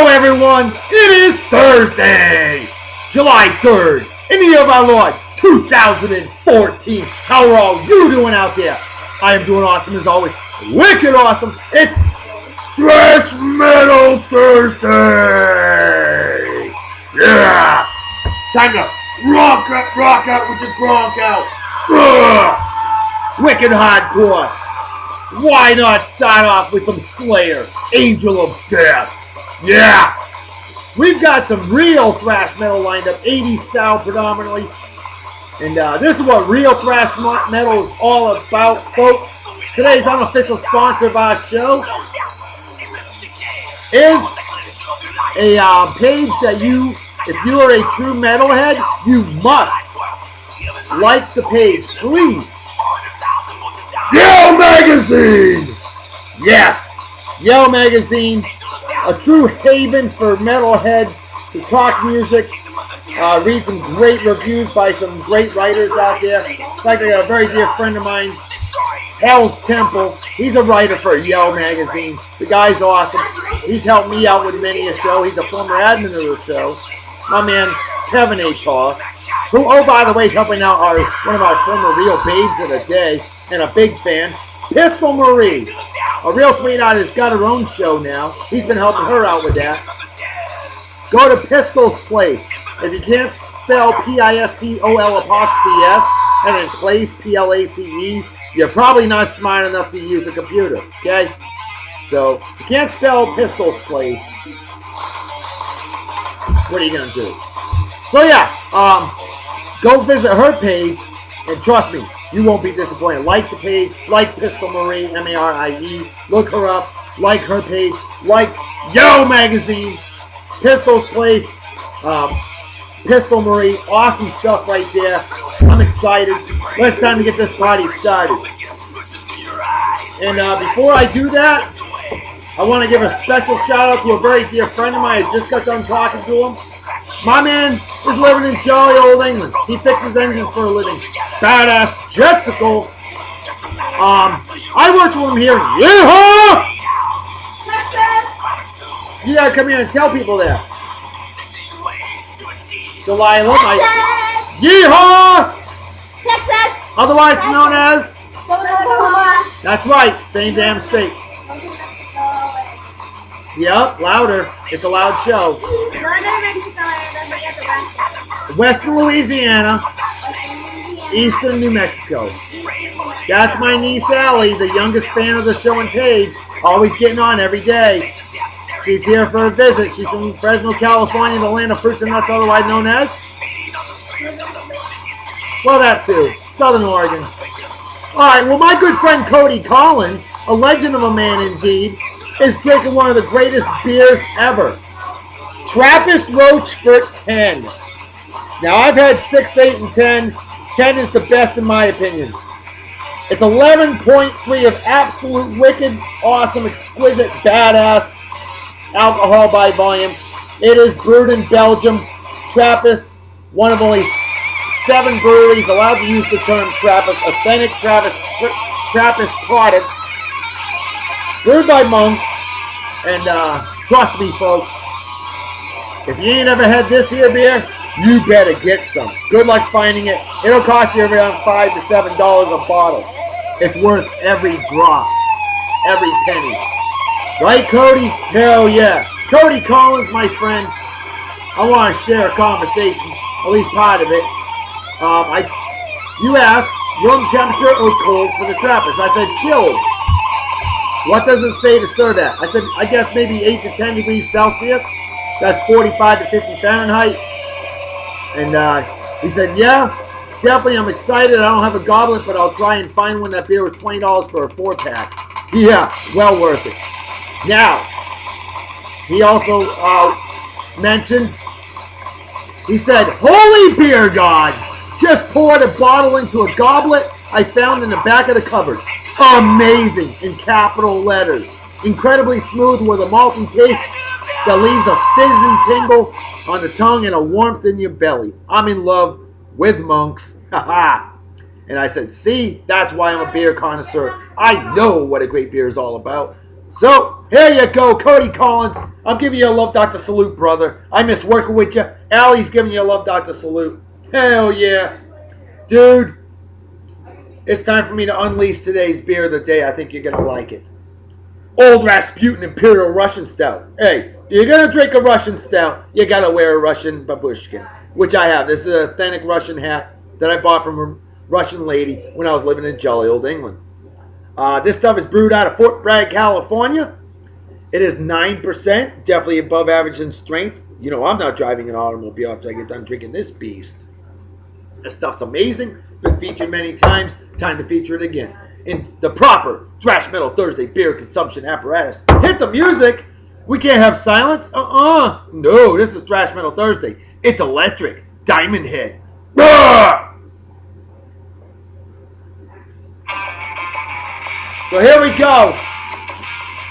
Hello everyone, it is Thursday, July 3rd, in the year of our Lord, 2014. How are all you doing out there? I am doing awesome as always, wicked awesome. It's Thrash Metal Thursday! Yeah! Time to rock out with the Gronk out. Wicked hardcore. Why not start off with some Slayer, Angel of Death? Yeah! We've got some real thrash metal lined up, 80s style predominantly. And this is what real thrash metal is all about, folks. Today's unofficial sponsor of our show is a page that you, if you are a true metalhead, you must like the page, please. Yell Magazine! Yes! Yell Magazine, a true haven for metalheads to talk music, read some great reviews by some great writers out there. In fact, I got a very dear friend of mine, Hell's Temple. He's a writer for Yell Magazine. The guy's awesome. He's helped me out with many a show. He's a former admin of the show. My man, Kevin Atar, who, oh, by the way, is helping out one of our former real babes of the day, and a big fan, Pistol Marie. A real sweetheart has got her own show now. He's been helping her out with that. Go to Pistol's Place. If you can't spell Pistol''S and then Place, Place, you're probably not smart enough to use a computer, okay? So, if you can't spell Pistol's Place, what are you going to do? So yeah, go visit her page, and trust me, you won't be disappointed. Like the page, like Pistol Marie, Marie. Look her up, like her page, like Yo Magazine, Pistol's Place, Pistol Marie. Awesome stuff right there. I'm excited. It's time to get this party started. And before I do that, I want to give a special shout out to a very dear friend of mine. I just got done talking to him. My man is living in jolly old England. He fixes engines for a living. Badass Jetsicle. I worked with him here. Yeehaw! You gotta come here and tell people that. Delilah, yeehaw! Texas. Otherwise known as? Oklahoma. That's right, same damn state. Yep, louder. It's a loud show. Western Louisiana, Eastern New Mexico. That's my niece Allie, the youngest fan of the show and page. Always getting on every day. She's here for a visit. She's from Fresno, California, the land of fruits and nuts, otherwise known as? Well, that too. Southern Oregon. Alright, well, my good friend Cody Collins, a legend of a man indeed, is drinking one of the greatest beers ever. Trappist Rochefort 10. Now, I've had 6, 8, and 10. 10 is the best in my opinion. It's 11.3 of absolute wicked, awesome, exquisite, badass alcohol by volume. It is brewed in Belgium. Trappist, one of only 7 breweries allowed to use the term Trappist, authentic Trappist product. Brewed by monks, and trust me, folks, if you ain't ever had this here beer, you better get some. Good luck finding it. It'll cost you around $5 to $7 a bottle. It's worth every drop, every penny. Right, Cody? Hell yeah. Cody Collins, my friend, I want to share a conversation, at least part of it. You asked, room temperature or cold for the Trappist? I said chilled. What does it say to serve at? I said, I guess maybe 8 to 10 degrees Celsius. That's 45 to 50 Fahrenheit. And he said, yeah, definitely I'm excited. I don't have a goblet, but I'll try and find one. That beer was $20 for a 4-pack. Yeah, well worth it. Now, he also mentioned, he said, holy beer gods, just poured a bottle into a goblet I found in the back of the cupboard. Amazing, in capital letters. Incredibly smooth with a malty taste that leaves a fizzy tingle on the tongue and a warmth in your belly. I'm in love with monks. Haha. And I said, see, that's why I'm a beer connoisseur. I know what a great beer is all about. So, here you go, Cody Collins. I'm giving you a Love Doctor salute, brother. I miss working with you. Allie's giving you a Love Doctor salute. Hell yeah. Dude, it's time for me to unleash today's beer of the day. I think you're going to like it. Old Rasputin Imperial Russian Stout. Hey, if you're going to drink a Russian Stout, you got to wear a Russian babushkin, which I have. This is an authentic Russian hat that I bought from a Russian lady when I was living in jolly old England. This stuff is brewed out of Fort Bragg, California. It is 9%, definitely above average in strength. You know I'm not driving an automobile after I get done drinking this beast. This stuff's amazing. Been featured many times. Time to feature it again. In the proper Thrash Metal Thursday beer consumption apparatus. Hit the music. We can't have silence. No, this is Thrash Metal Thursday. It's electric. Diamond Head. So here we go.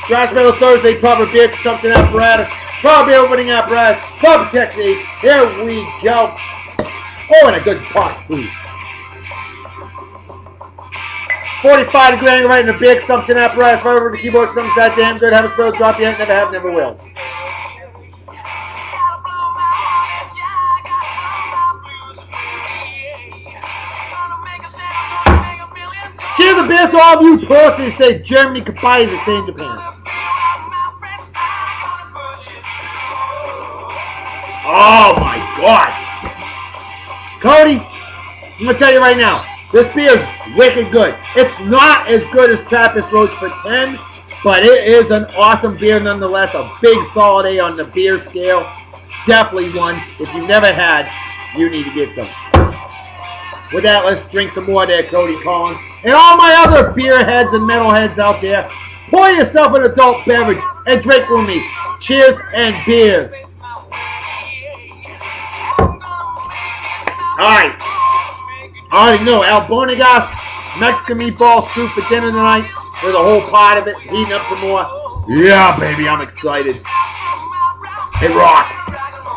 Thrash Metal Thursday, proper beer consumption apparatus, proper beer opening apparatus, proper technique. Here we go. Oh, and a good pot too. 45-degree angle right in the beer consumption apparatus. Right over the keyboard. Something's that damn good. Haven't spilled a drop yet. Never have, never will. Cheers the beer to all of you pussies say Germany goodbye as it's in Japan. Oh my god. Cody, I'm going to tell you right now, this beer is wicked good. It's not as good as Trappist Roach for 10, but it is an awesome beer nonetheless. A big solid A on the beer scale. Definitely one. If you've never had, you need to get some. With that, let's drink some more there, Cody Collins. And all my other beer heads and metal heads out there, pour yourself an adult beverage and drink with me. Cheers and beers. Alright. I already know. Albonigas, Mexican meatball stew for dinner tonight. There's a whole pot of it. Heating up some more. Yeah, baby, I'm excited. It rocks.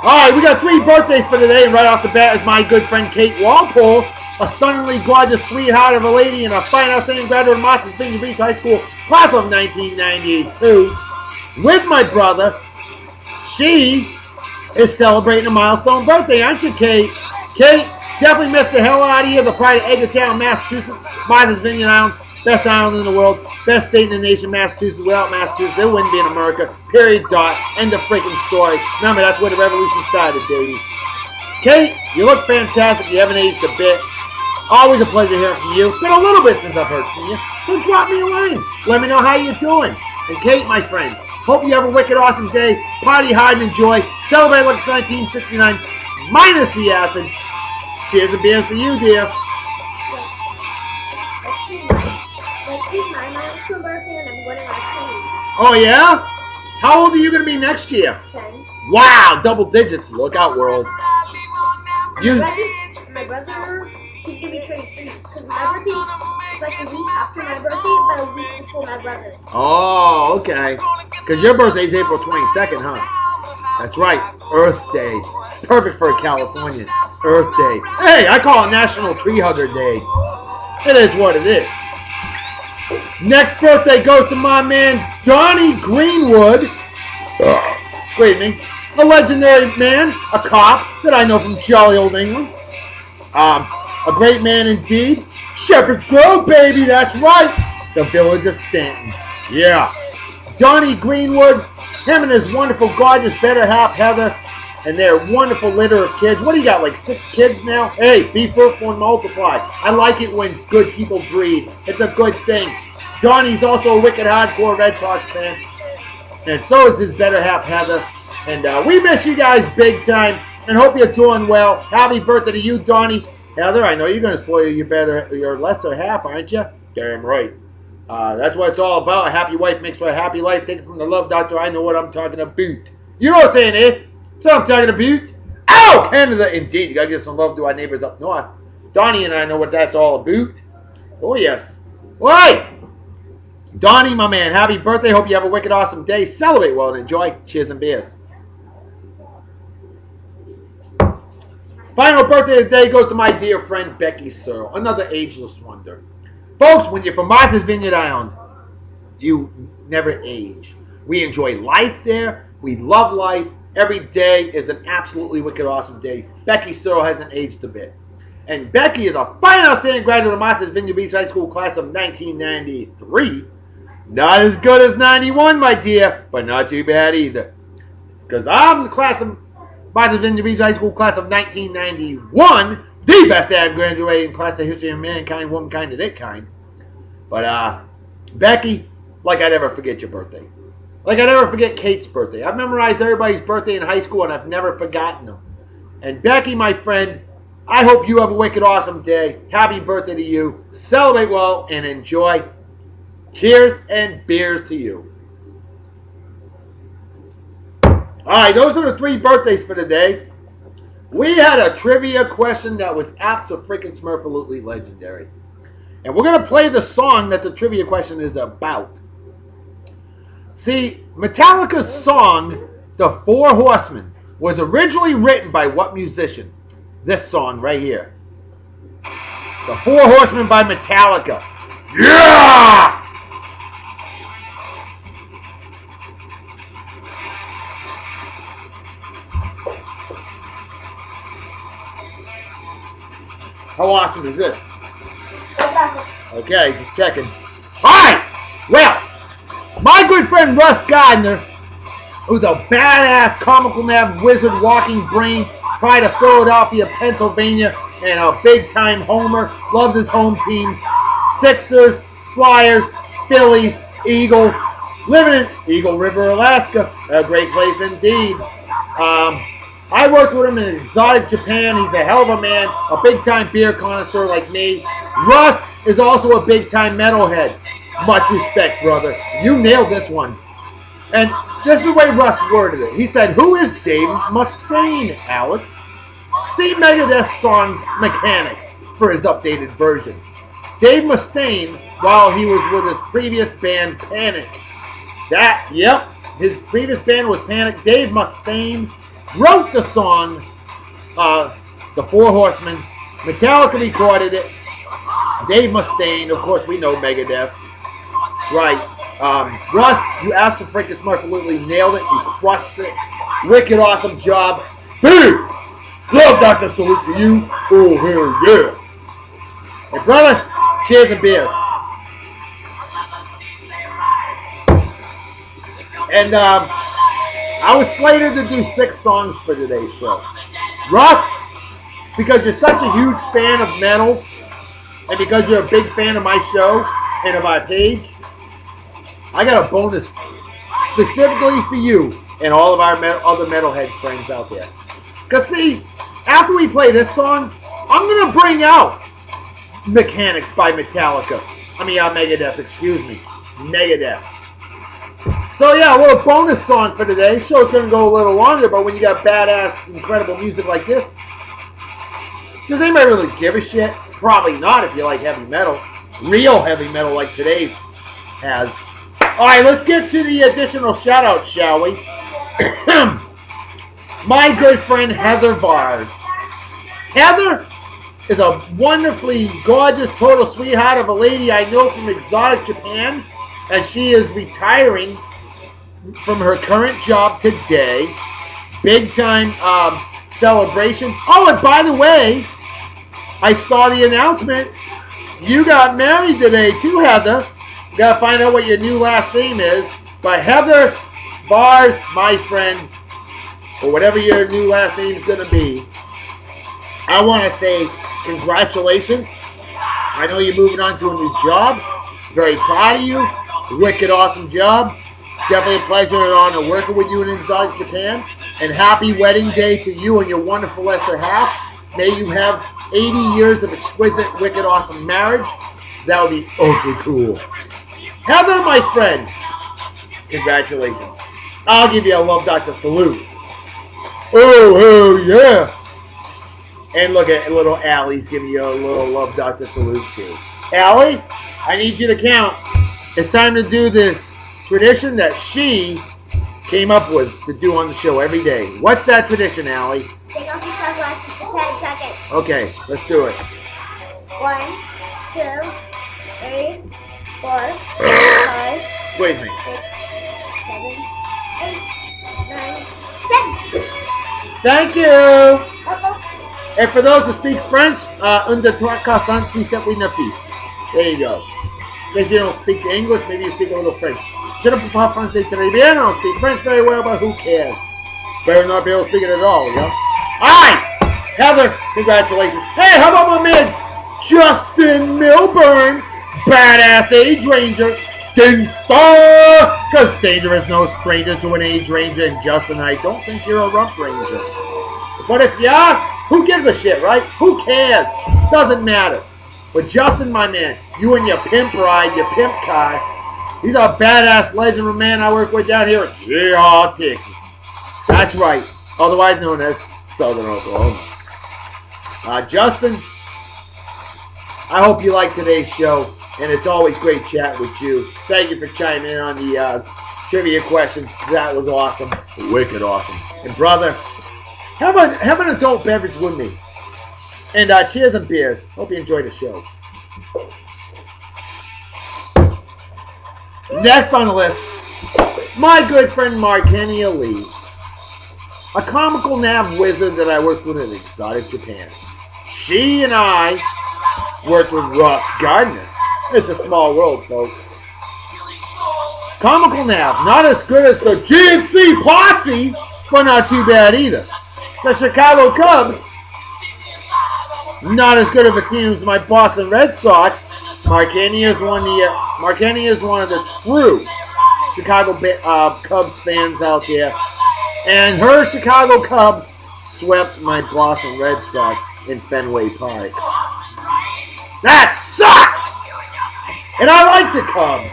Alright, we got 3 birthdays for today. And right off the bat is my good friend Kate Walpole. A stunningly gorgeous sweetheart of a lady and a fine outstanding graduate of Martha's Vineyard Beach High School, class of 1992. With my brother, she is celebrating a milestone birthday, aren't you, Kate? Kate, definitely missed the hell out of you. The pride of Edgartown, Massachusetts, Martha's Vineyard Island, best island in the world, best state in the nation, Massachusetts. Without Massachusetts, it wouldn't be in America. Period, dot, end of freaking story. Remember, that's where the revolution started, baby. Kate, you look fantastic. You haven't aged a bit. Always a pleasure hearing from you. Been a little bit since I've heard from you, so drop me a line. Let me know how you're doing. And Kate, my friend, hope you have a wicked awesome day. Party hard and enjoy. Celebrate like it's 1969, minus the acid. Cheers and beers to you, dear. Next week, my milestone birthday, and I'm going on a cruise. Oh, yeah? How old are you going to be next year? 10. Wow, double digits. Look out, world. My brother, he's going to be turning 3. Because my birthday is like a week after my birthday, but a week before my brother's. Oh, okay. Because your birthday's April 22nd, huh? That's right. Earth Day. Perfect for a Californian. Earth Day. Hey, I call it National Tree Hugger Day. It is what it is. Next birthday goes to my man, Donnie Greenwood. Excuse me. A legendary man, a cop that I know from jolly old England. A great man indeed. Shepherd's Grove, baby, that's right. The village of Stanton. Yeah. Donnie Greenwood, him and his wonderful, gorgeous better half, Heather, and their wonderful litter of kids. What do you got, like 6 kids now? Hey, be fruitful and multiply. I like it when good people breed. It's a good thing. Donnie's also a wicked hardcore Red Sox fan. And so is his better half, Heather. And we miss you guys big time and hope you're doing well. Happy birthday to you, Donnie. Heather, I know you're going to spoil your lesser half, aren't you? Damn right. That's what it's all about. A happy wife makes for a happy life. Take it from the love doctor. I know what I'm talking about. You know what I'm saying, eh? That's what I'm talking about. Oh, Canada, indeed. You got to give some love to our neighbors up north. Donnie and I know what that's all about. Oh, yes. All right. Donnie, my man, happy birthday. Hope you have a wicked awesome day. Celebrate well and enjoy. Cheers and beers. Final birthday of the day goes to my dear friend Becky Searle, another ageless wonder. Folks, when you're from Martha's Vineyard Island, you never age. We enjoy life there. We love life. Every day is an absolutely wicked awesome day. Becky Searle hasn't aged a bit. And Becky is a fine outstanding graduate of Martha's Vineyard Beach High School class of 1993. Not as good as 91, my dear, but not too bad either. Because I'm the class of Martha's Vineyard Beach High School class of 1991, the best to have graduated in class of history of mankind, womankind, and it kind. But Becky, like I never forget your birthday. Like I never forget Kate's birthday. I've memorized everybody's birthday in high school and I've never forgotten them. And Becky, my friend, I hope you have a wicked awesome day. Happy birthday to you. Celebrate well and enjoy. Cheers and beers to you. Alright, those are the 3 birthdays for today. We had a trivia question that was abso-freaking-smurfalutely legendary. And we're going to play the song that the trivia question is about. See, Metallica's song, The Four Horsemen, was originally written by what musician? This song right here. The Four Horsemen by Metallica. Yeah! How awesome is this? Okay, just checking. Alright! Well, my good friend Russ Gardner, who's a badass comical nav wizard walking brain, pride of Philadelphia, Pennsylvania, and a big-time homer, loves his home teams, Sixers, Flyers, Phillies, Eagles, living in Eagle River, Alaska, a great place indeed. I worked with him in exotic Japan. He's a hell of a man, a big-time beer connoisseur like me. Russ is also a big-time metalhead. Much respect, brother. You nailed this one. And this is the way Russ worded it. He said, "Who is Dave Mustaine, Alex?" See Megadeth's song Mechanics for his updated version. Dave Mustaine, while he was with his previous band Panic. His previous band was Panic. Dave Mustaine wrote the song, The Four Horsemen. Metallica recorded it. Dave Mustaine, of course, we know Megadeth. Right. Russ, you absolutely nailed it. You crushed it. Wicked awesome job. Hey! Love Dr. Salute to you. Oh, hell yeah. Hey, brother, cheers and beers. And, I was slated to do 6 songs for today's show. Russ, because you're such a huge fan of metal, and because you're a big fan of my show and of our page, I got a bonus specifically for you and all of our other metalhead friends out there. Because see, after we play this song, I'm going to bring out Mechanics by Metallica. Megadeth, excuse me. Megadeth. So yeah, a little bonus song for today. Show's going to go a little longer, but when you got badass, incredible music like this, does anybody really give a shit? Probably not if you like heavy metal. Real heavy metal like today's has. Alright, let's get to the additional shout-outs, shall we? My good friend Heather Vars. Heather is a wonderfully gorgeous, total sweetheart of a lady I know from exotic Japan, as she is retiring from her current job today. Big time celebration. Oh, and by the way, I saw the announcement. You got married today too, Heather. You gotta find out what your new last name is. But Heather Vars, my friend, or whatever your new last name is gonna be, I want to say congratulations. I know you're moving on to a new job. Very proud of you. Wicked awesome job. Definitely a pleasure and honor working with you in exotic Japan. And happy wedding day to you and your wonderful Esther half. May you have 80 years of exquisite, wicked, awesome marriage. That would be ultra cool. Heather, my friend, congratulations. I'll give you a Love Doctor salute. Oh, hell yeah. And look at little Allie's giving you a little Love Doctor salute too. Allie, I need you to count. It's time to do the tradition that she came up with to do on the show every day. What's that tradition, Allie? Take off your sunglasses for 10 seconds. Okay, let's do it. 1, 2, 3, 4, 5, Squeeze me. 6, 7, 8, 9, 10. Thank you. Uh-oh. And for those who speak French, unde 346 fils. There you go. Because you don't speak English, maybe you speak a little French. Je ne parle pas français très bien. I don't speak French very well, but who cares? Better not be able to speak it at all, you know? Alright! Heather, congratulations. Hey, how about my man Justin Milburn? Badass age ranger. Ding star! Because danger is no stranger to an age ranger, and Justin, I don't think you're a rough ranger. But if you are, who gives a shit, right? Who cares? Doesn't matter. But Justin, my man, you and your pimp ride, your pimp car, he's a badass legend of a man I work with down here in Yeehaw, Texas. That's right, otherwise known as Southern Oklahoma. Justin, I hope you like today's show, and it's always great chatting with you. Thank you for chiming in on the trivia questions. That was awesome, wicked awesome. And brother, have an adult beverage with me. And cheers and beers. Hope you enjoyed the show. Next on the list, my good friend Markenia Lee, a comical nav wizard that I worked with in Exotic Japan. She and I worked with Ross Gardner. It's a small world, folks. Comical nav, not as good as the GNC Posse, but not too bad either. The Chicago Cubs, not as good of a team as my Boston Red Sox. Markenia is one of the true Chicago Cubs fans out there. And her Chicago Cubs swept my Boston Red Sox in Fenway Park. That sucked! And I like the Cubs.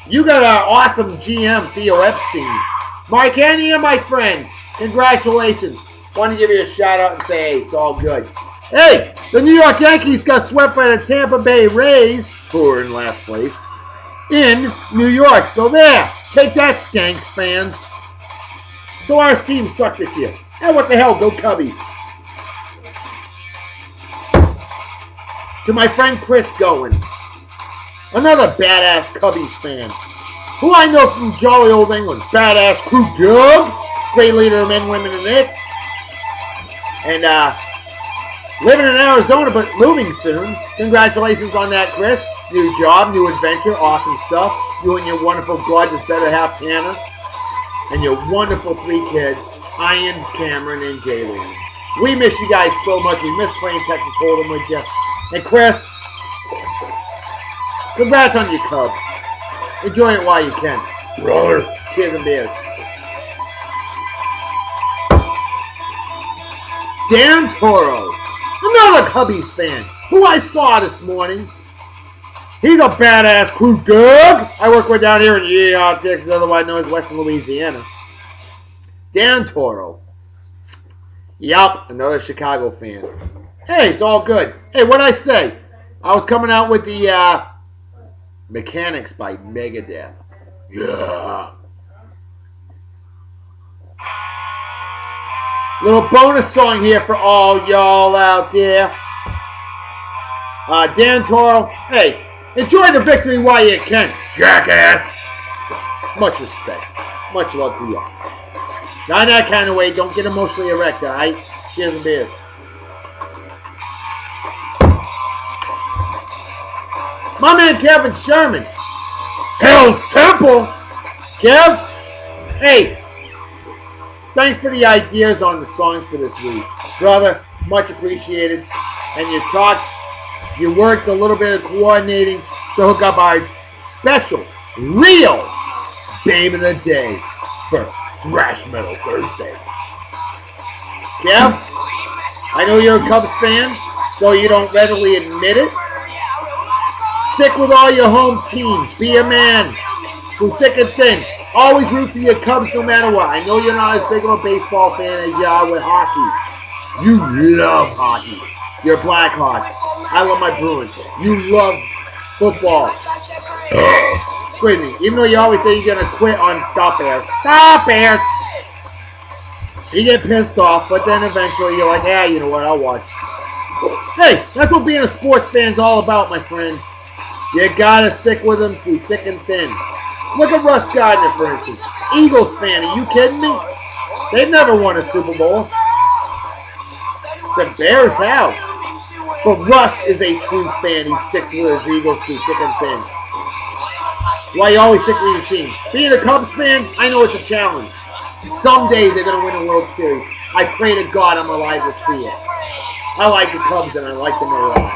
You got an awesome GM, Theo Epstein. Markenia, my friend, congratulations. Want to give you a shout out and say, hey, it's all good. Hey, the New York Yankees got swept by the Tampa Bay Rays, who are in last place, in New York. So there, take that, Skanks fans. So our team sucked this year. And what the hell, go Cubbies. To my friend Chris Gowen, another badass Cubbies fan, who I know from jolly old England. Badass Crew Dub, great leader of men, women, and Knicks. And living in Arizona, but moving soon. Congratulations on that, Chris. New job, new adventure, awesome stuff. You and your wonderful, gorgeous, better half Tanner. And your wonderful 3 kids, Ian, Cameron, and Jayleen. We miss you guys so much. We miss playing Texas Hold'em with you. And Chris, congrats on your Cubs. Enjoy it while you can. Brother. Cheers and beers. Dan Toro, another Cubbies fan, who I saw this morning. He's a badass crew dog I work with down here in Yeehaw, Texas, otherwise known as Western Louisiana. Dan Toro. Yup, another Chicago fan. Hey, it's all good. Hey, what'd I say? I was coming out with the Mechanics by Megadeth. Yeah. Little bonus song here for all y'all out there. Dan Toro, hey, enjoy the victory while you can, jackass. Much respect. Much love to you. Not in that kind of way. Don't get emotionally erect, alright? Cheers and beers. My man Kevin Sherman. Hell's Temple. Kev, hey, thanks for the ideas on the songs for this week. Brother, much appreciated. And you worked a little bit of coordinating to hook up our special, real Babe of the Day for Thrash Metal Thursday. Kev, I know you're a Cubs fan, so you don't readily admit it. Stick with all your home team. Be a man. Through thick and thin. Always root for your Cubs no matter what. I know you're not as big of a baseball fan as you are with hockey. You love hockey. You're Blackhawks. I love my Bruins. You love football. Excuse me. Even though you always say you're going to quit on Stop Bears. Stop Bears! You get pissed off, but then eventually you're like, yeah, you know what, I'll watch. Hey, that's what being a sports fan's all about, my friend. You gotta stick with them through thick and thin. Look at Russ Gardner, for instance. Eagles fan, are you kidding me? They've never won a Super Bowl. The Bears have. But Russ is a true fan. He sticks with his Eagles through thick and thin. Why you always stick with your team? Being a Cubs fan, I know it's a challenge. Someday they're going to win a World Series. I pray to God I'm alive to see it. I like the Cubs and I like them a lot.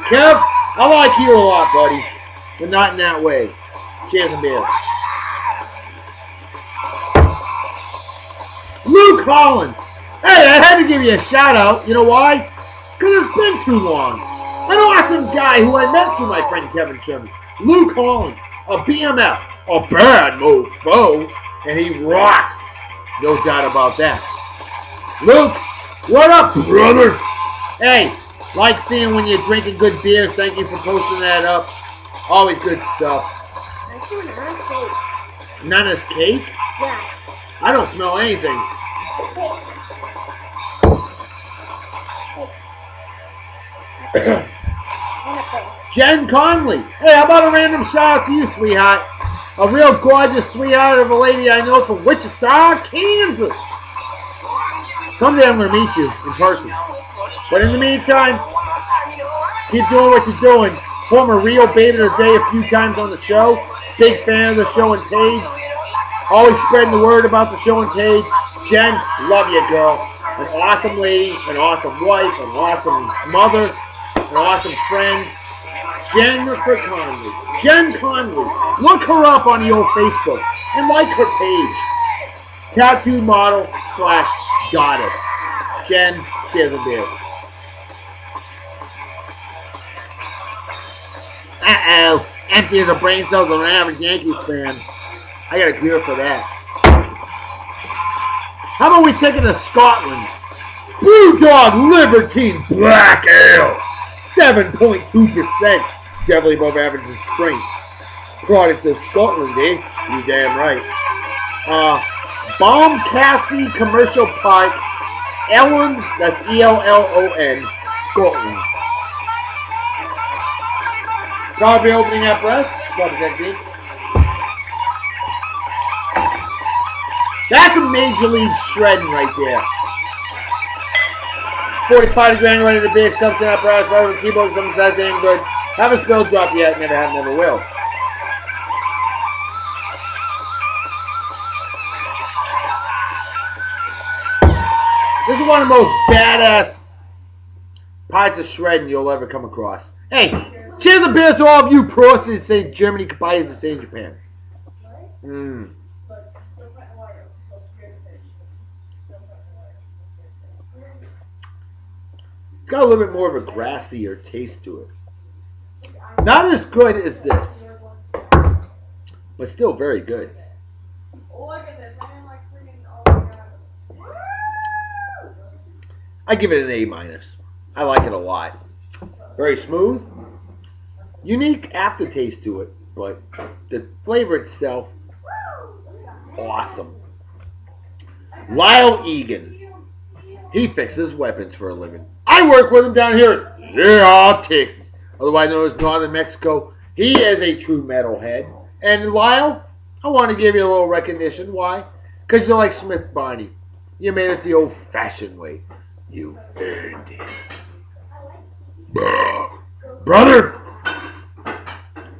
Kev, I like you a lot, buddy. But not in that way. Cheers and beers. Luke Collins. Hey, I had to give you a shout out. You know why? Because it's been too long. An awesome guy who I met through my friend Kevin Sherman. Luke Collins, a BMF, a bad mofo, and he rocks. No doubt about that. Luke, what up, brother? Hey, like seeing when you're drinking good beers. Thank you for posting that up. Always good stuff. I see Nana's cake. Nana's cake? Yeah. I don't smell anything. Jen Conley. Hey, how about a random shout out to you, sweetheart? A real gorgeous sweetheart of a lady I know from Wichita, Kansas. Someday I'm going to meet you in person. But in the meantime, keep doing what you're doing. Former Rio Beta today a few times on the show. Big fan of the show and Tage. Always spreading the word about the show and Tage. Jen, love you, girl. An awesome lady, an awesome wife, an awesome mother, an awesome friend. Jennifer Conley. Jen Conley. Look her up on the old Facebook and like her page. Tattoo model / goddess. Jen, cheers and beer. Uh-oh. Empty as a brain cells of an average Yankees fan. I got a cure for that. How about we take it to Scotland? Brewdog Libertine Black Ale. 7.2%. Definitely above average in strength. Product of Scotland, eh? You damn right. Balmcassie Commercial Park, Ellon, that's E-L-L-O-N, Scotland. Probably opening at breast. That's a major league shredding right there. 45 grand ready to be accepted up breast, right with keyboard, something says ain't good. Haven't spelled drop yet, never have, never will. This is one of the most badass parts of shredding you'll ever come across. Hey, cheers and beers to all of you pros that say Germany, goodbye to say Japan. It's got a little bit more of a grassier taste to it. Not as good as this, but still very good. I give it an A-. I like it a lot. Very smooth. Unique aftertaste to it, but the flavor itself, awesome. Lyle Egan. He fixes weapons for a living. I work with him down here in Texas, otherwise known as Northern Mexico. He is a true metalhead. And Lyle, I want to give you a little recognition. Why? Because you're like Smith Barney. You made it the old-fashioned way. You earned it. Brother!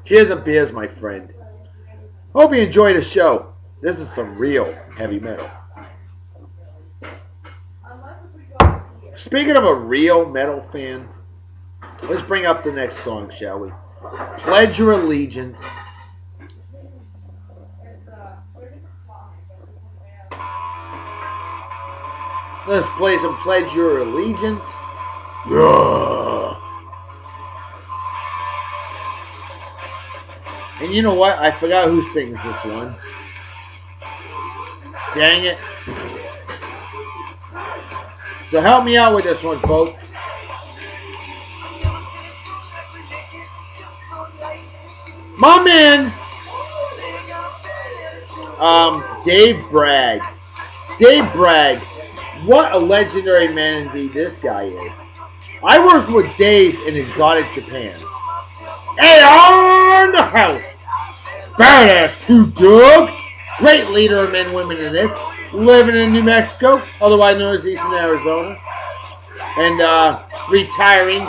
Cheers and beers, my friend. Hope you enjoy the show. This is some real heavy metal. Speaking of a real metal fan, let's bring up the next song, shall we? Pledge Your Allegiance. Let's play some Pledge Your Allegiance. And you know what? I forgot who sings this one. Dang it. So help me out with this one, folks. My man, Dave Bragg. Dave Bragg. What a legendary man indeed this guy is. I worked with Dave in Exotic Japan. AR in the house. Badass crew dog. Great leader of men, women, and it. Living in New Mexico, otherwise known as Eastern Arizona. And retiring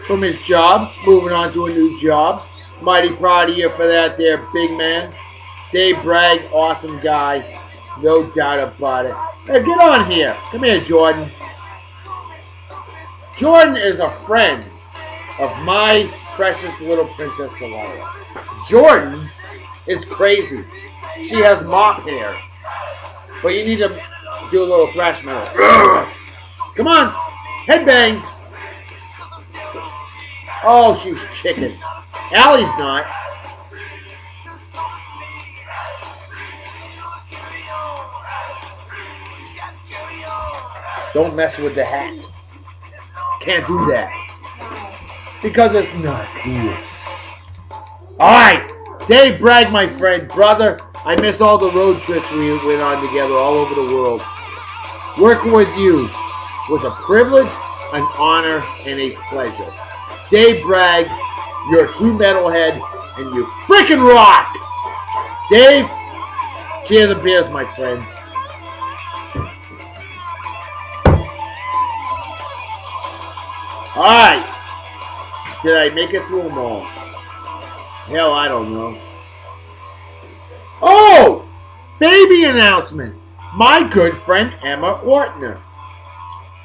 from his job, moving on to a new job. Mighty proud of you for that there, big man. Dave Bragg, awesome guy. No doubt about it. Hey, get on here. Come here, Jordan. Jordan is a friend of my precious little Princess Delilah. Jordan is crazy. She has mop hair. But you need to do a little thrash metal. Come on. Headbang. Oh, she's chicken. Allie's not. Don't mess with the hat. Can't do that. Because it's not cool. Alright. Dave Bragg, my friend, brother. I miss all the road trips we went on together all over the world. Working with you was a privilege, an honor, and a pleasure. Dave Bragg, you're a true metalhead, and you freaking rock! Dave, cheer the beers, my friend. Alright. Did I make it through them all? Hell, I don't know. Oh! Baby announcement. My good friend Emma Ortner.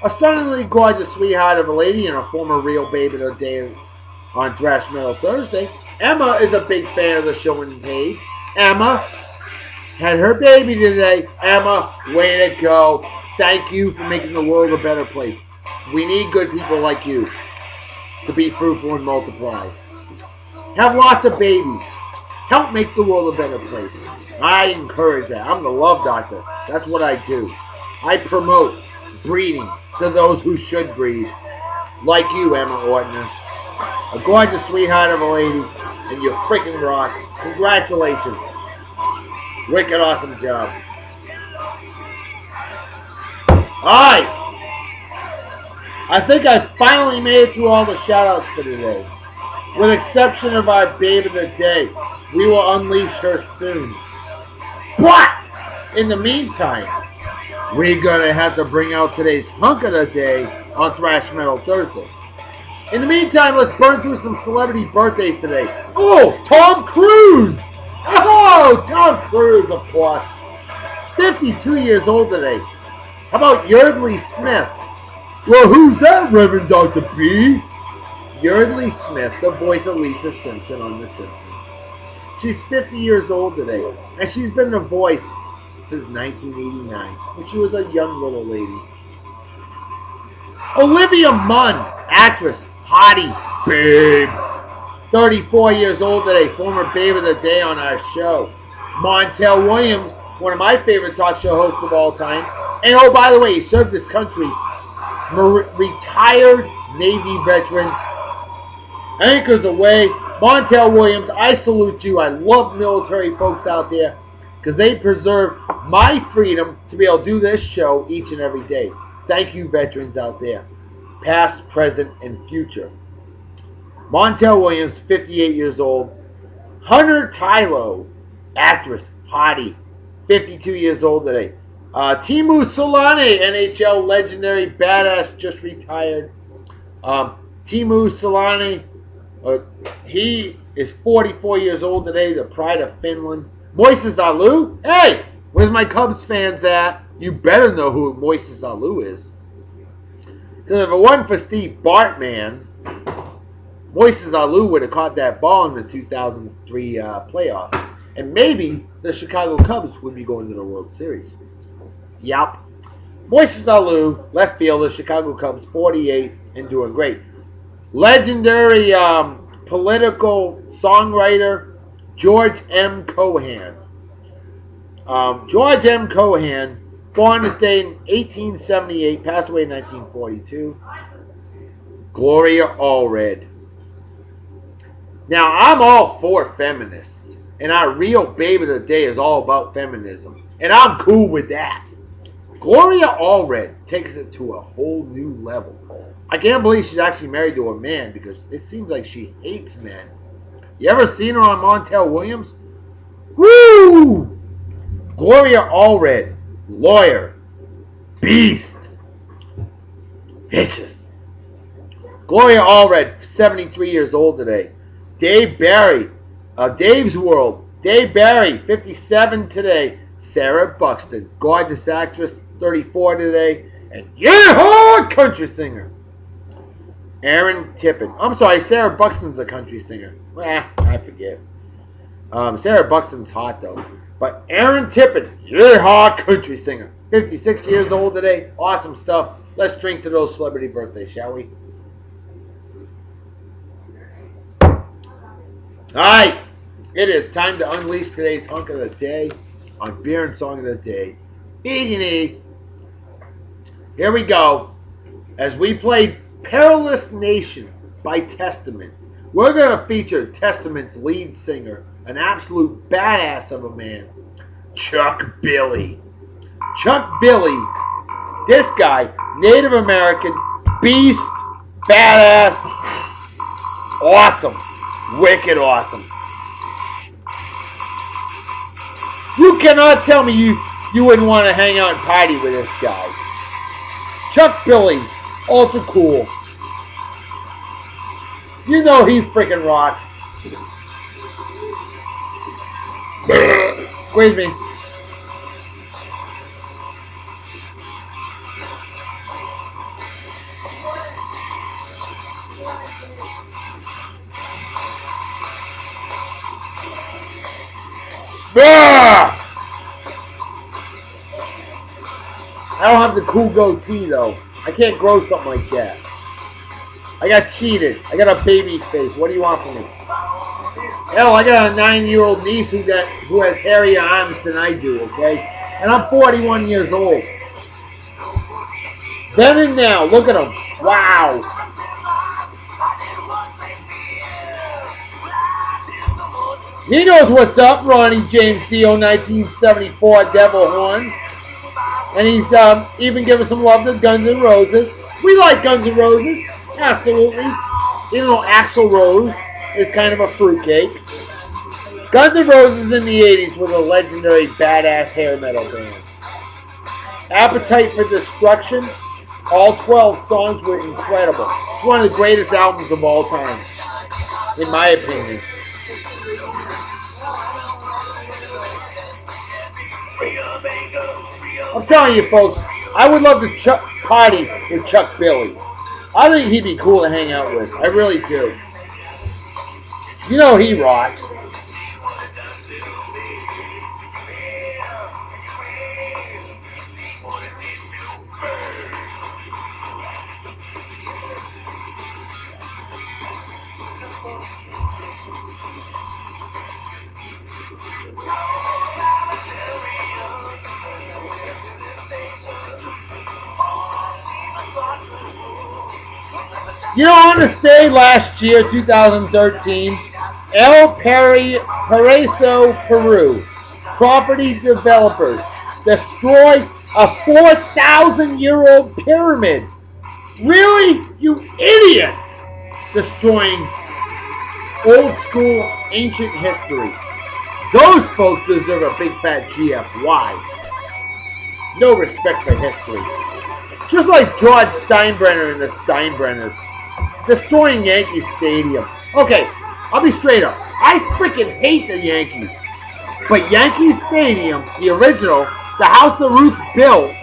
A stunningly gorgeous sweetheart of a lady and a former real baby of the day on Thrash Metal Thursday. Emma is a big fan of the show and page. Emma had her baby today. Emma, way to go. Thank you for making the world a better place. We need good people like you to be fruitful and multiply. Have lots of babies. Help make the world a better place. I encourage that. I'm the love doctor. That's what I do. I promote breeding to those who should breed. Like you, Emma Ortner. A gorgeous sweetheart of a lady, and you freaking rock. Congratulations. Wicked awesome job. Alright. I think I finally made it through all the shout-outs for today. With exception of our babe of the day. We will unleash her soon. But, in the meantime, we're going to have to bring out today's hunk of the day on Thrash Metal Thursday. In the meantime, let's burn through some celebrity birthdays today. Oh, Tom Cruise! Oh, Tom Cruise, of course. 52 years old today. How about Yeardley Smith? Well, who's that, Reverend Dr. B? Yeardley Smith, the voice of Lisa Simpson on The Simpsons. She's 50 years old today, and she's been the voice since 1989, when she was a young little lady. Olivia Munn, actress, hottie, babe. 34 years old today, former babe of the day on our show. Montel Williams, one of my favorite talk show hosts of all time. And oh, by the way, he served this country. Retired Navy veteran. Anchors away. Montel Williams, I salute you. I love military folks out there because they preserve my freedom to be able to do this show each and every day. Thank you, veterans out there, past, present, and future. Montel Williams, 58 years old. Hunter Tylo, actress, hottie, 52 years old today. Teemu Selanne, NHL legendary badass, just retired. Teemu Selanne, he is 44 years old today, the pride of Finland. Moises Alou, hey, where's my Cubs fans at? You better know who Moises Alou is. Because if it wasn't for Steve Bartman, Moises Alou would have caught that ball in the 2003 playoffs. And maybe the Chicago Cubs would be going to the World Series. Yup. Moises Alou, left fielder, Chicago Cubs, 48, and doing great. Legendary political songwriter, George M. Cohan. George M. Cohan, born this day in 1878, passed away in 1942. Gloria Allred. Now, I'm all for feminists, and our real babe of the day is all about feminism, and I'm cool with that. Gloria Allred takes it to a whole new level. I can't believe she's actually married to a man because it seems like she hates men You ever seen her on Montel Williams? Woo! Gloria Allred, lawyer, beast, vicious. Gloria Allred, 73 years old today. Dave Barry, Dave's World. Dave Barry, 57 today. Sarah Buxton, gorgeous actress, 34 today. And yeehaw, country singer. Aaron Tippin. I'm sorry, Sarah Buxton's a country singer. I forget. Sarah Buxton's hot though. But Aaron Tippin, yeehaw, country singer. 56 years old today. Awesome stuff. Let's drink to those celebrity birthdays, shall we? Alright. It is time to unleash today's hunk of the day on Beer and Song of the Day. E. Here we go. As we play Perilous Nation by Testament. We're going to feature Testament's lead singer, an absolute badass of a man, Chuck Billy. Chuck Billy, this guy, Native American, beast, badass, awesome, wicked awesome. You cannot tell me you wouldn't want to hang out and party with this guy. Chuck Billy, ultra cool. You know he freaking rocks. Excuse me. I don't have the cool goatee though. I can't grow something like that. I got cheated. I got a baby face. What do you want from me? Hell, I got a 9-year-old niece who has hairier arms than I do, okay? And I'm 41 years old. Then and now, look at him. Wow. He knows what's up, Ronnie James Dio, 1974 Devil Horns. And he's even giving some love to Guns N' Roses. We like Guns N' Roses, absolutely. Even though Axl Rose is kind of a fruitcake. Guns N' Roses in the 80s was a legendary badass hair metal band. Appetite for Destruction, all 12 songs were incredible. It's one of the greatest albums of all time, in my opinion. I'm telling you folks, I would love to party with Chuck Billy. I think he'd be cool to hang out with. I really do. You know he rocks. You know, on this day last year, 2013, El Paraiso, Peru, property developers destroy a 4,000-year-old pyramid. Really? You idiots! Destroying old school ancient history. Those folks deserve a big fat GFY. No respect for history. Just like George Steinbrenner and the Steinbrenners. Destroying Yankee Stadium. Okay, I'll be straight up. I freaking hate the Yankees. But Yankee Stadium, the original, the house that Ruth built,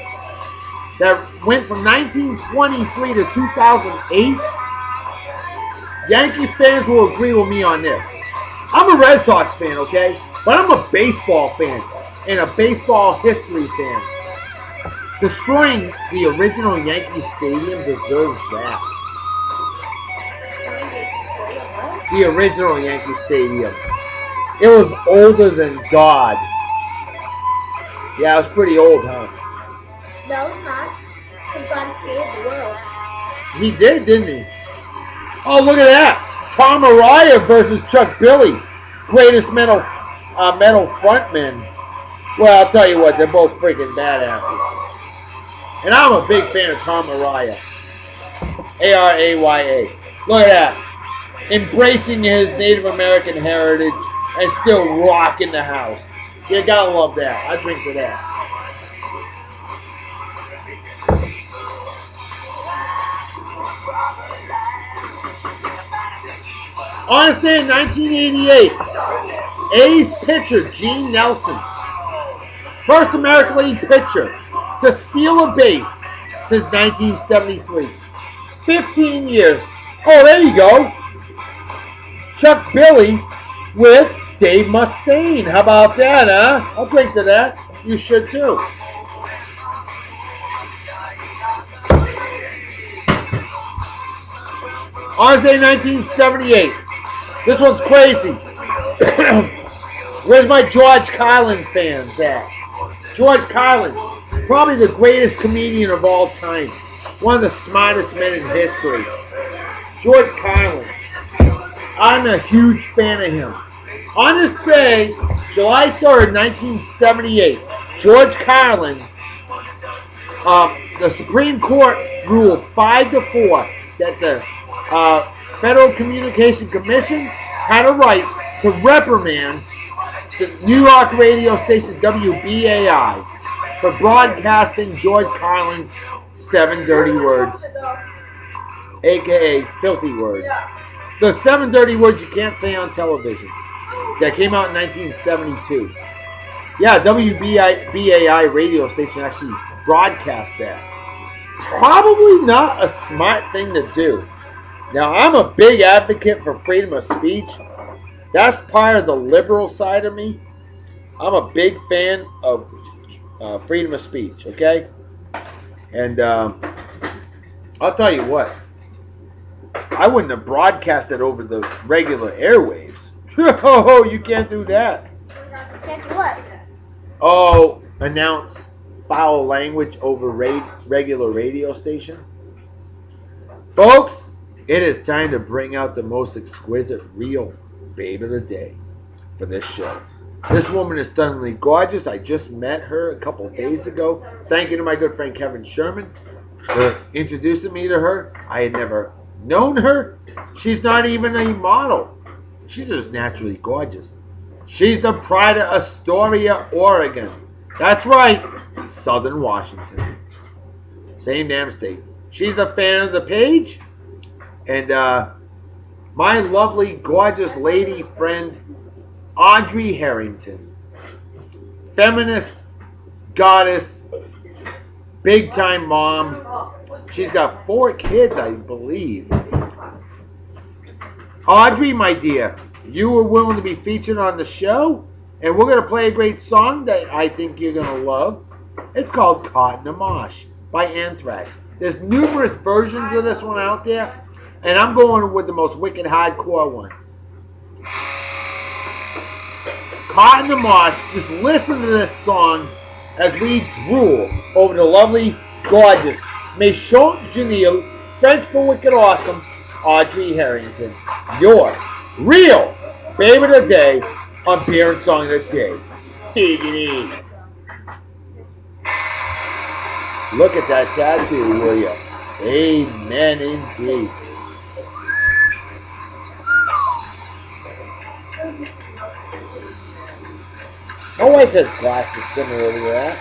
that went from 1923 to 2008, Yankee fans will agree with me on this. I'm a Red Sox fan, okay? But I'm a baseball fan and a baseball history fan. Destroying the original Yankee Stadium deserves that. The original Yankee Stadium. It was older than God. Yeah, it was pretty old, huh? No, it's not. Because God created the world. He did, didn't he? Oh, look at that. Tom Araya versus Chuck Billy. Greatest metal frontmen. Well, I'll tell you what, they're both freaking badasses. And I'm a big fan of Tom Araya. Araya. Look at that. embracing his Native American heritage and still rocking the house. You gotta love that. I drink to that. On this day in 1988, A's pitcher Gene Nelson, first American League pitcher to steal a base since 1973. 15 years. Oh, there you go. Chuck Billy with Dave Mustaine. How about that, huh? I'll drink to that. You should too. On this day in 1978. This one's crazy. Where's my George Carlin fans at? George Carlin, probably the greatest comedian of all time. One of the smartest men in history. George Carlin. I'm a huge fan of him. On this day, July 3rd, 1978, George Carlin, the Supreme Court ruled 5-4 that the Federal Communications Commission had a right to reprimand the New York radio station WBAI for broadcasting George Carlin's 7 dirty words, aka filthy words. The 7 dirty words you can't say on television. That came out in 1972. Yeah, WBAI radio station actually broadcast that. Probably not a smart thing to do. Now, I'm a big advocate for freedom of speech. That's part of the liberal side of me. I'm a big fan of freedom of speech, okay? And I'll tell you what. I wouldn't have broadcasted over the regular airwaves. Oh, you can't do that. Can't do what? Oh, announce foul language over regular radio station. Folks, it is time to bring out the most exquisite, real babe of the day for this show. This woman is stunningly gorgeous. I just met her a couple of days ago. Thank you to my good friend Kevin Sherman for introducing me to her. I had never known her. She's not even a model. She's just naturally gorgeous. She's the pride of Astoria, Oregon. That's right, Southern Washington. Same damn state. She's a fan of the page. And my lovely, gorgeous lady friend, Audrey Harrington. Feminist, goddess, big-time mom. She's got 4 kids, I believe. Audrey, my dear, you were willing to be featured on the show, and we're going to play a great song that I think you're going to love. It's called Caught in a Mosh by Anthrax. There's numerous versions of this one out there, and I'm going with the most wicked hardcore one. Caught in the Mosh. Just listen to this song as we drool over the lovely, gorgeous, méchante Janelle, French for wicked awesome, Audrey Harrington. Your real babe of the day on Beer and Song of the Day. Diggity. Look at that tattoo, will you? Amen indeed. My wife has glasses similar to that.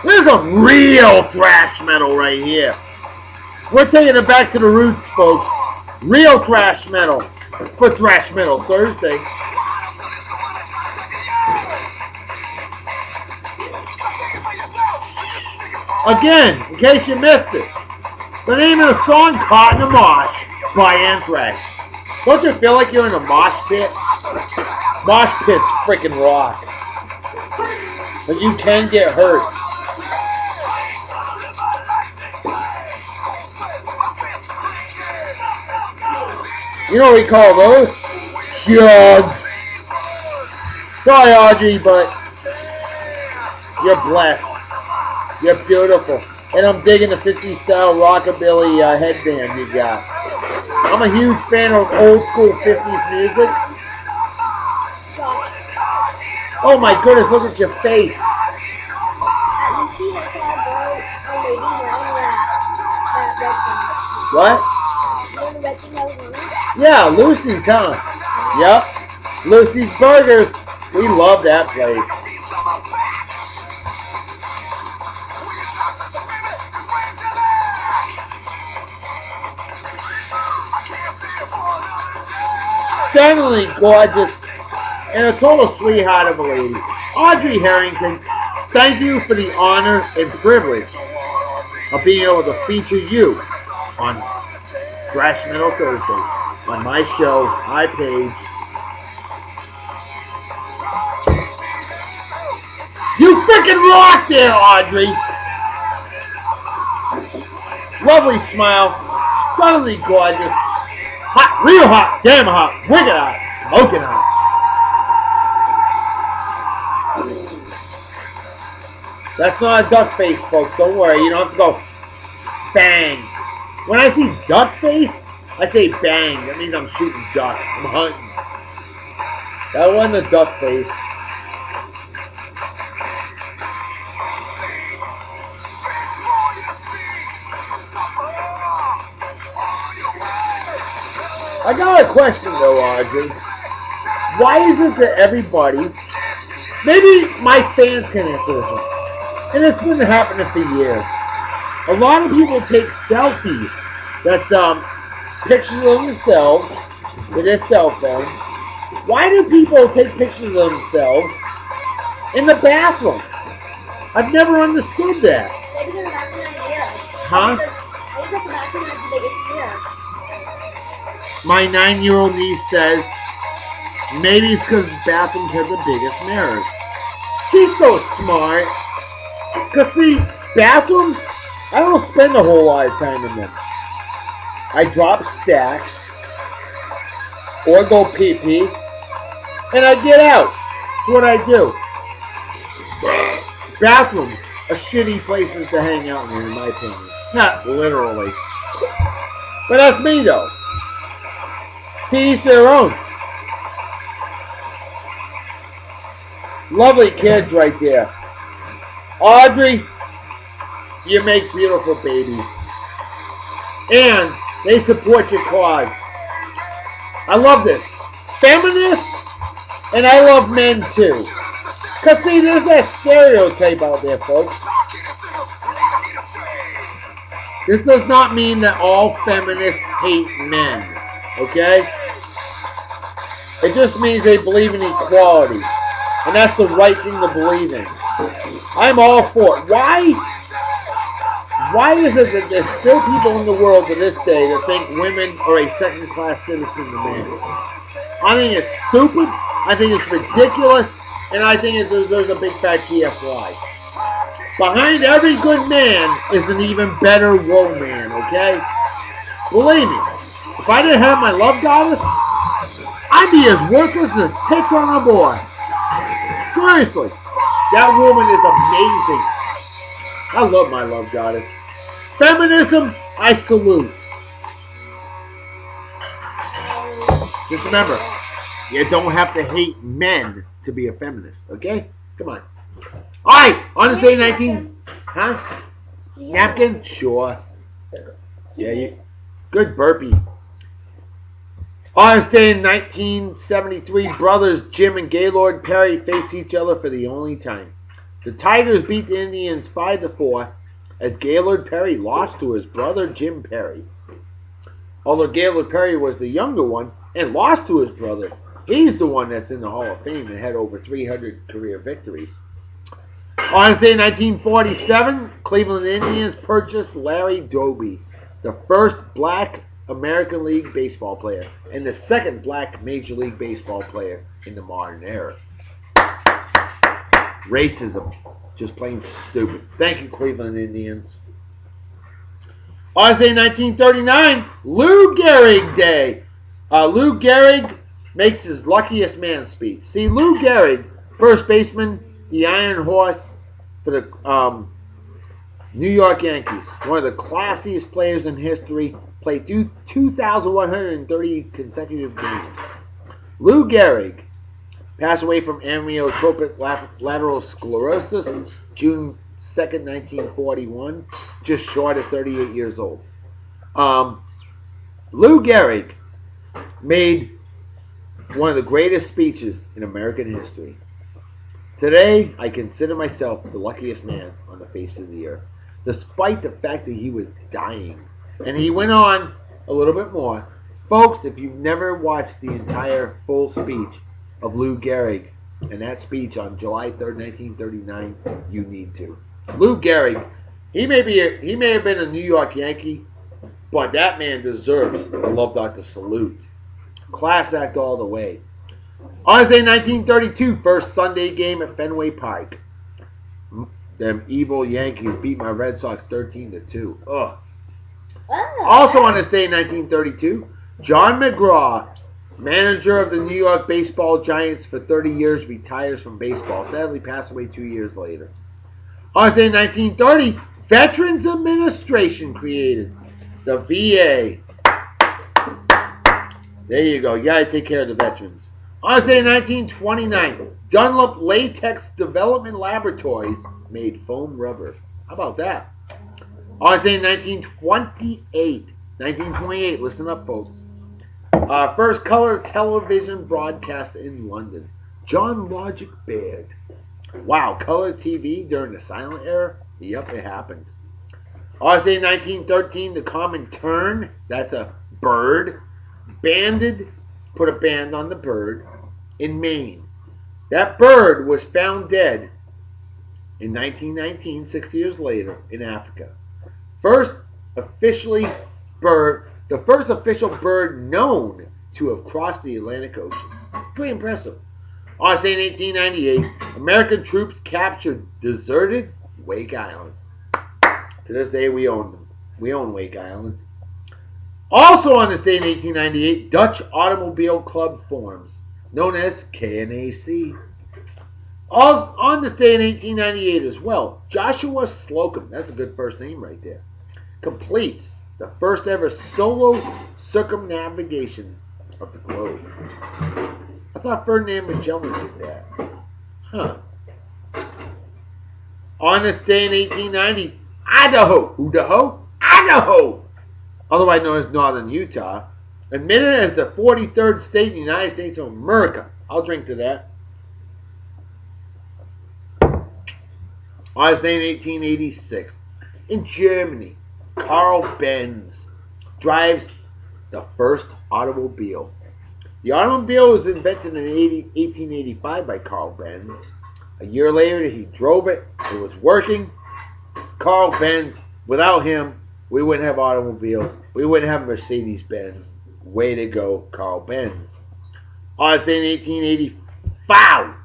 This is a real thrash metal right here. We're taking it back to the roots, folks. Real thrash metal for Thrash Metal Thursday. Again, in case you missed it, the name of the song, Caught in a Mosh by Anthrax. Don't you feel like you're in a mosh pit? Mosh pits freaking rock. But you can get hurt. You know what we call those? Jugs. Sorry, Audrey, but you're blessed. You're beautiful. And I'm digging the 50s style rockabilly headband you got. I'm a huge fan of old school 50s music. Oh my goodness, look at your face. What? You know the red thing that was on it? Yeah, Lucy's, huh? Yep. Lucy's Burgers. We love that place. Stunningly gorgeous and a total sweetheart of a lady. Audrey Harrington, thank you for the honor and privilege of being able to feature you on Thrash Metal Thursday on my show, High Page. You freaking rock there, Audrey! Lovely smile, stunningly gorgeous, hot, real hot, damn hot, wicked hot, smoking hot. That's not a duck face, folks. Don't worry. You don't have to go bang. When I see duck face, I say bang. That means I'm shooting ducks. I'm hunting. That wasn't a duck face. I got a question though, Audrey. Why is it that everybody, maybe my fans can answer this one, and it's been happening for years. A lot of people take selfies. That's pictures of themselves with their cell phone. Why do people take pictures of themselves in the bathroom? I've never understood that. Maybe they're not going to mirror. Huh? I think the bathroom has the biggest mirror. My 9-year-old niece says maybe it's because bathrooms have the biggest mirrors. She's so smart. Because see, bathrooms, I don't spend a whole lot of time in them. I drop stacks or go pee-pee and I get out. That's what I do. Bathrooms are shitty places to hang out in my opinion. Not literally. But that's me though. To each their own. Lovely kids right there. Audrey, you make beautiful babies. And they support your cause. I love this. Feminist, and I love men too. Because see, there's that stereotype out there, folks. This does not mean that all feminists hate men. Okay? It just means they believe in equality. And that's the right thing to believe in. I'm all for it. Why is it that there's still people in the world to this day that think women are a second-class citizen to men? I think it's stupid. I think it's ridiculous. And I think it deserves a big fat GFY. Behind every good man is an even better woman, okay? Believe me. If I didn't have my love goddess, I'd be as worthless as tits on a boy. Seriously, that woman is amazing. I love my love goddess. Feminism, I salute. Just remember, you don't have to hate men to be a feminist, okay? Come on. Alright, on this day 19... Huh? Napkin? Sure. Yeah, you... Good burpee. On this day in 1973, brothers Jim and Gaylord Perry face each other for the only time. The Tigers beat the Indians 5-4 as Gaylord Perry lost to his brother Jim Perry. Although Gaylord Perry was the younger one and lost to his brother, he's the one that's in the Hall of Fame and had over 300 career victories. On this day in 1947, Cleveland Indians purchased Larry Doby, the first black American League baseball player and the second black Major League Baseball player in the modern era. Racism. Just plain stupid. Thank you, Cleveland Indians. On this day in 1939, Lou Gehrig Day. Lou Gehrig makes his luckiest man speech. See, Lou Gehrig, first baseman, the Iron Horse for the New York Yankees. One of the classiest players in history. Played 2,130 consecutive games. Lou Gehrig passed away from amyotrophic lateral sclerosis June 2nd, 1941, just short of 38 years old. Lou Gehrig made one of the greatest speeches in American history. Today, I consider myself the luckiest man on the face of the earth, despite the fact that he was dying. And he went on a little bit more. Folks, if you've never watched the entire full speech of Lou Gehrig and that speech on July 3rd, 1939, you need to. Lou Gehrig, he may have been a New York Yankee, but that man deserves a Love Doctor salute. Class act all the way. On this day, 1932, first Sunday game at Fenway Park. Them evil Yankees beat my Red Sox 13-2. Ugh. Also on this day, 1932, John McGraw, manager of the New York Baseball Giants for 30 years, retires from baseball. Sadly, passed away 2 years later. On this day, 1930, Veterans Administration created the VA. There you go. You gotta take care of the veterans. On this day, 1929, Dunlop Latex Development Laboratories made foam rubber. How about that? On this day, 1928, listen up, folks. First color television broadcast in London. John Logic Baird. Wow, color TV during the silent era? Yep, it happened. On this day, 1913, the common tern, that's a bird, put a band on the bird in Maine. That bird was found dead in 1919, 6 years later, in Africa. The first official bird known to have crossed the Atlantic Ocean. Pretty impressive. On this day, in 1898, American troops captured deserted Wake Island. To this day, we own them. We own Wake Island. Also on this day in 1898, Dutch Automobile Club forms, known as KNAC. Also on this day in 1898 as well, Joshua Slocum, that's a good first name right there, completes the first ever solo circumnavigation of the globe. I thought Ferdinand Magellan did that. Huh. On this day in 1890, Idaho, otherwise known as Northern Utah, admitted as the 43rd state in the United States of America. I'll drink to that. On this day in 1886, in Germany, Carl Benz drives the first automobile. The automobile was invented in 1885 by Carl Benz. A year later, he drove it. It was working. Carl Benz, without him, we wouldn't have automobiles. We wouldn't have Mercedes-Benz. Way to go, Carl Benz. On this day in 1885,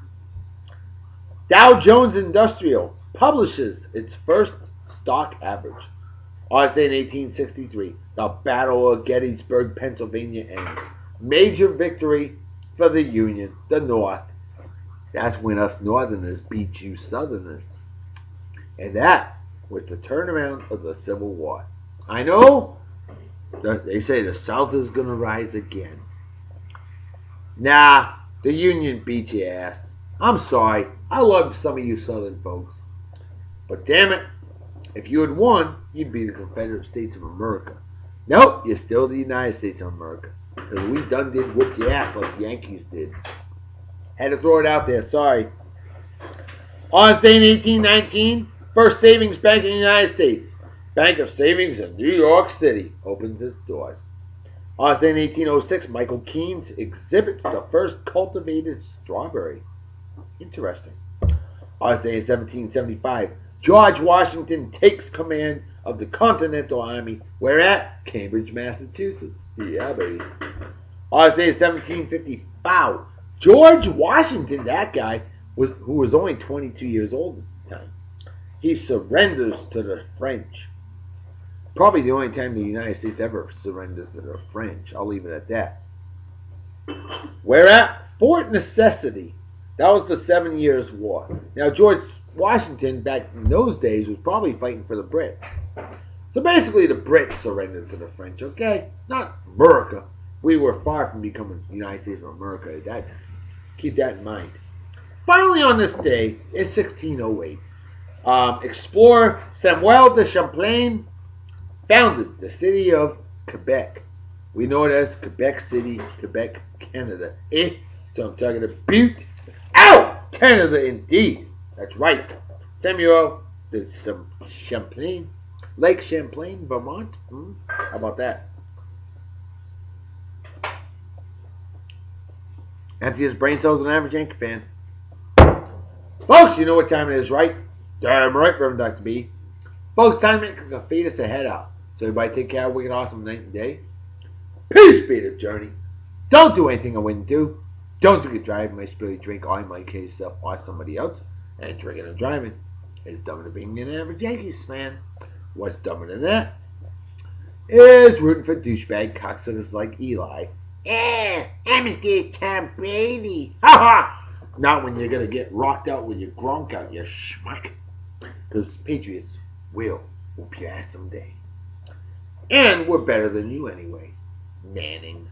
Dow Jones Industrial publishes its first stock average. On this day in 1863, the Battle of Gettysburg, Pennsylvania ends. Major victory for the Union, the North. That's when us Northerners beat you Southerners. And that was the turnaround of the Civil War. I know they say the South is going to rise again. Nah, the Union beat your ass. I'm sorry. I love some of you Southern folks. But damn it, if you had won, you'd be the Confederate States of America. Nope, you're still the United States of America. Because we done did whoop your ass like the Yankees did. Had to throw it out there, sorry. On this day in 1819, first savings bank in the United States, Bank of Savings in New York City, opens its doors. On this day in 1806, Michael Keynes exhibits the first cultivated strawberry. Interesting. On this day in 1775, George Washington takes command of the Continental Army. Where at? Cambridge, Massachusetts. Yeah, baby. On this day in 1755, George Washington, that guy, who was only 22 years old at the time, he surrenders to the French. Probably the only time the United States ever surrendered to the French. I'll leave it at that. Where at? Fort Necessity. That was the 7 Years' War. Now, George Washington, back in those days, was probably fighting for the Brits. So basically, the Brits surrendered to the French, okay? Not America. We were far from becoming the United States of America at that time. Keep that in mind. Finally, on this day, in 1608, explorer Samuel de Champlain founded the city of Quebec. We know it as Quebec City, Quebec, Canada. So I'm talking about Canada indeed. That's right. Samuel, there's some Champlain, Lake Champlain, Vermont. How about that? Emptiest brain cells than an average Yankee fan. Folks, you know what time it is, right? Damn right, Reverend Dr. B. Folks, time to make a fetus to head out. So everybody take care of a wicked awesome night and day. Peace be the journey. Don't do anything I wouldn't do. Don't drink and drive. Might spill your drink or you might kill yourself or somebody else. And drinking and driving is dumber than being an average Yankees fan. What's dumber than that is rooting for douchebag cocksuckers like Eli. I'm as good as Tom Brady. Ha ha! Not when you're going to get rocked out with your Gronk out, you schmuck. Because Patriots will whoop your ass someday. And we're better than you anyway. Manning.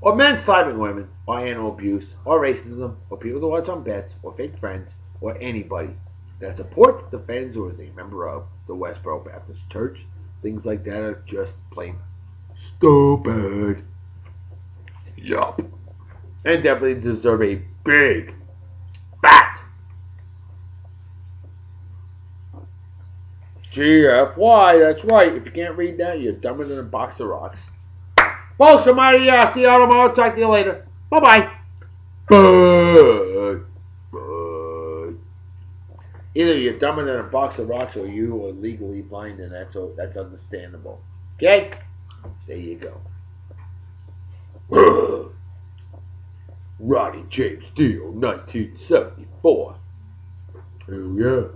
Or men slapping women, or animal abuse, or racism, or people that watch on bets, or fake friends, or anybody that supports, defends, or is a member of the Westboro Baptist Church. Things like that are just plain stupid. Yup. And definitely deserve a big, fat GFY. That's right. If you can't read that, you're dumber than a box of rocks. Folks, I'm out of here. See you all tomorrow. Talk to you later. Bye-bye. Bye. Bye. Either you're dumber than a box of rocks or you are legally blind, and that's understandable. Okay? There you go. Ronnie James Dio, 1974. Oh, yeah.